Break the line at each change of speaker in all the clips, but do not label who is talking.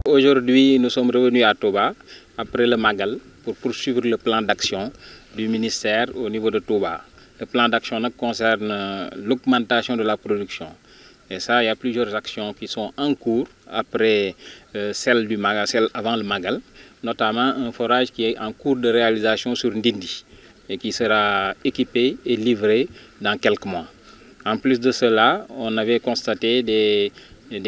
Aujourd'hui, nous sommes revenus à Touba après le Magal pour poursuivre le plan d'action du ministère au niveau de Touba. Le plan d'action concerne l'augmentation de la production. Et ça, il y a plusieurs actions qui sont en cours après celle avant le Magal, notamment un forage qui est en cours de réalisation sur Ndindi et qui sera équipé et livré dans quelques mois. En plus de cela, on avait constaté des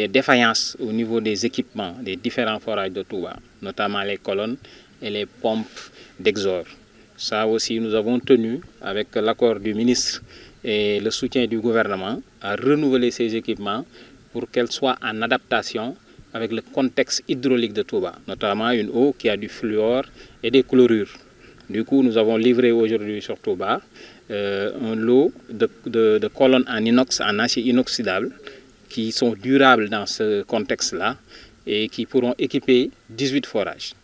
défaillances au niveau des équipements des différents forages de Touba, notamment les colonnes et les pompes d'exor. Ça aussi, nous avons tenu, avec l'accord du ministre et le soutien du gouvernement, à renouveler ces équipements pour qu'elles soient en adaptation avec le contexte hydraulique de Touba, notamment une eau qui a du fluor et des chlorures. Du coup, nous avons livré aujourd'hui sur Touba un lot de colonnes en inox, en acier inoxydable, qui sont durables dans ce contexte-là et qui pourront équiper 18 forages.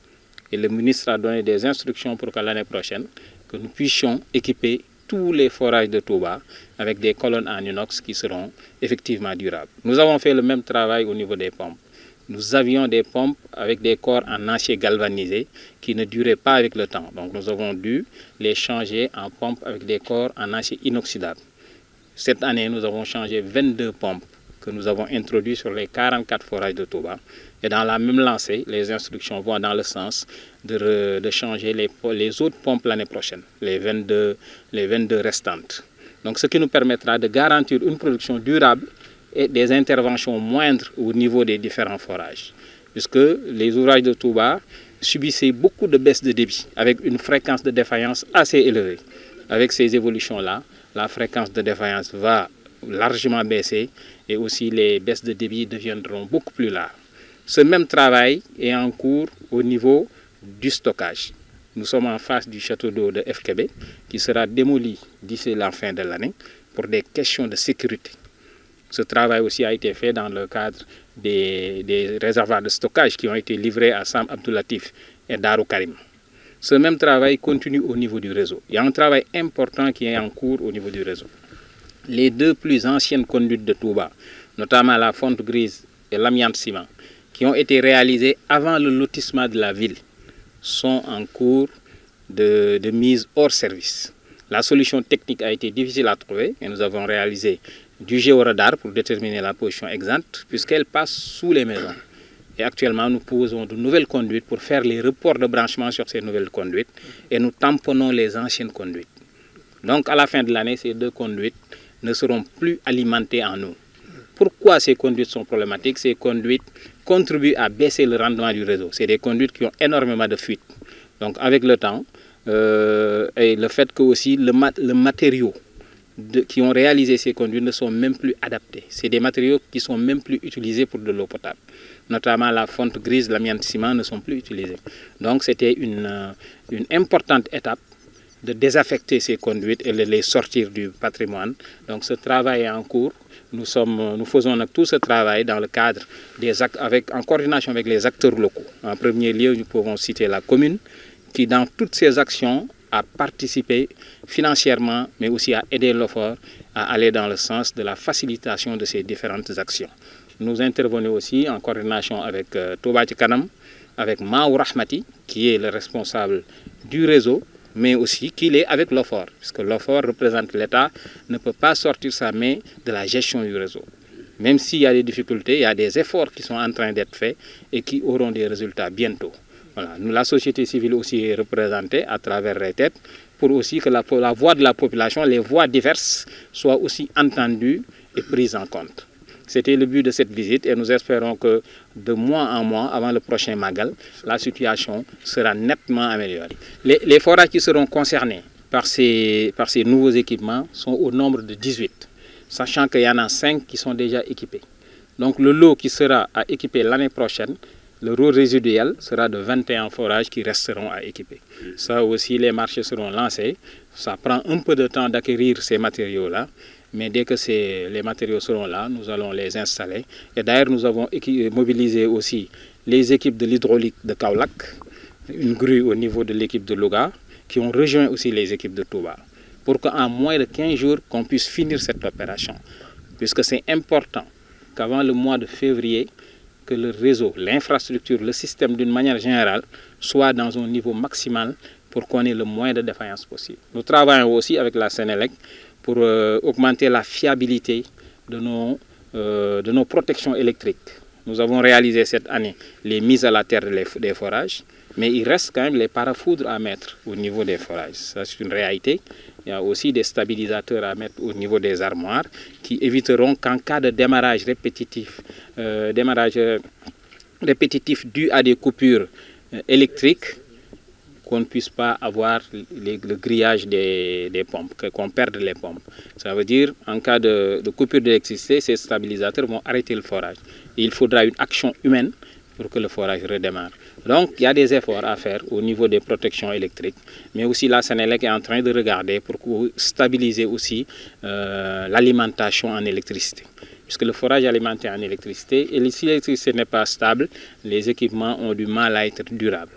Et le ministre a donné des instructions pour que l'année prochaine, que nous puissions équiper tous les forages de Touba avec des colonnes en inox qui seront effectivement durables. Nous avons fait le même travail au niveau des pompes. Nous avions des pompes avec des corps en acier galvanisé qui ne duraient pas avec le temps. Donc nous avons dû les changer en pompes avec des corps en acier inoxydable. Cette année, nous avons changé 22 pompes que nous avons introduit sur les 44 forages de Touba. Et dans la même lancée, les instructions vont dans le sens de changer les autres pompes l'année prochaine, les 22 restantes. Donc ce qui nous permettra de garantir une production durable et des interventions moindres au niveau des différents forages. Puisque les ouvrages de Touba subissaient beaucoup de baisses de débit avec une fréquence de défaillance assez élevée. Avec ces évolutions-là, la fréquence de défaillance va largement baisser et aussi les baisses de débit deviendront beaucoup plus rares. Ce même travail est en cours au niveau du stockage. Nous sommes en face du château d'eau de FKB qui sera démoli d'ici la fin de l'année pour des questions de sécurité. Ce travail aussi a été fait dans le cadre des réservoirs de stockage qui ont été livrés à Sam Abdoulatif et Darou Karim. Ce même travail continue au niveau du réseau. Il y a un travail important qui est en cours au niveau du réseau. Les deux plus anciennes conduites de Touba, notamment la fonte grise et l'amiante ciment, qui ont été réalisées avant le lotissement de la ville, sont en cours de mise hors service. La solution technique a été difficile à trouver et nous avons réalisé du géoradar pour déterminer la position exacte puisqu'elle passe sous les maisons. Et actuellement, nous posons de nouvelles conduites pour faire les reports de branchement sur ces nouvelles conduites et nous tamponnons les anciennes conduites. Donc à la fin de l'année, ces deux conduites ne seront plus alimentées en eau. Pourquoi ces conduites sont problématiques? Ces conduites contribuent à baisser le rendement du réseau. C'est des conduites qui ont énormément de fuites. Donc avec le temps, et le fait que aussi le matériau qui ont réalisé ces conduites ne sont même plus adaptés. C'est des matériaux qui sont même plus utilisés pour de l'eau potable. Notamment la fonte grise, l'amiante ciment ne sont plus utilisés. Donc c'était une importante étape de désaffecter ces conduites et de les sortir du patrimoine. Donc ce travail est en cours. Nous faisons tout ce travail dans le cadre en coordination avec les acteurs locaux. En premier lieu, nous pouvons citer la commune qui, dans toutes ses actions, a participé financièrement, mais aussi à aider l'OFOR à aller dans le sens de la facilitation de ces différentes actions. Nous intervenons aussi en coordination avec Touba Ca Kanam, avec Maou Rahmati, qui est le responsable du réseau, mais aussi qu'il est avec l'OFOR, puisque l'OFOR représente l'État, ne peut pas sortir sa main de la gestion du réseau. Même s'il y a des difficultés, il y a des efforts qui sont en train d'être faits et qui auront des résultats bientôt. Voilà. La société civile aussi est représentée à travers RETEP pour aussi que la voix de la population, les voix diverses, soient aussi entendues et prises en compte. C'était le but de cette visite et nous espérons que de mois en mois, avant le prochain Magal, la situation sera nettement améliorée. Les forages qui seront concernés par ces nouveaux équipements sont au nombre de 18, sachant qu'il y en a 5 qui sont déjà équipés. Donc le lot qui sera à équiper l'année prochaine, le lot résiduel sera de 21 forages qui resteront à équiper. Ça aussi, les marchés seront lancés. Ça prend un peu de temps d'acquérir ces matériaux-là. Mais dès que les matériaux seront là, nous allons les installer. Et d'ailleurs, nous avons mobilisé aussi les équipes de l'hydraulique de Kaolack, une grue au niveau de l'équipe de Louga, qui ont rejoint aussi les équipes de Touba, pour qu'en moins de 15 jours, qu'on puisse finir cette opération. Puisque c'est important qu'avant le mois de février, que le réseau, l'infrastructure, le système d'une manière générale soit dans un niveau maximal pour qu'on ait le moins de défaillances possible. Nous travaillons aussi avec la Sénélec pour augmenter la fiabilité de nos protections électriques. Nous avons réalisé cette année les mises à la terre des forages, mais il reste quand même les parafoudres à mettre au niveau des forages. Ça, c'est une réalité. Il y a aussi des stabilisateurs à mettre au niveau des armoires qui éviteront qu'en cas de démarrage répétitif dû à des coupures électriques, qu'on ne puisse pas avoir le grillage des pompes, qu'on perde les pompes. Ça veut dire en cas de coupure d'électricité, ces stabilisateurs vont arrêter le forage. Et il faudra une action humaine pour que le forage redémarre. Donc il y a des efforts à faire au niveau des protections électriques, mais aussi la Sénélec est en train de regarder pour stabiliser aussi l'alimentation en électricité. Puisque le forage est alimenté en électricité, et si l'électricité n'est pas stable, les équipements ont du mal à être durables.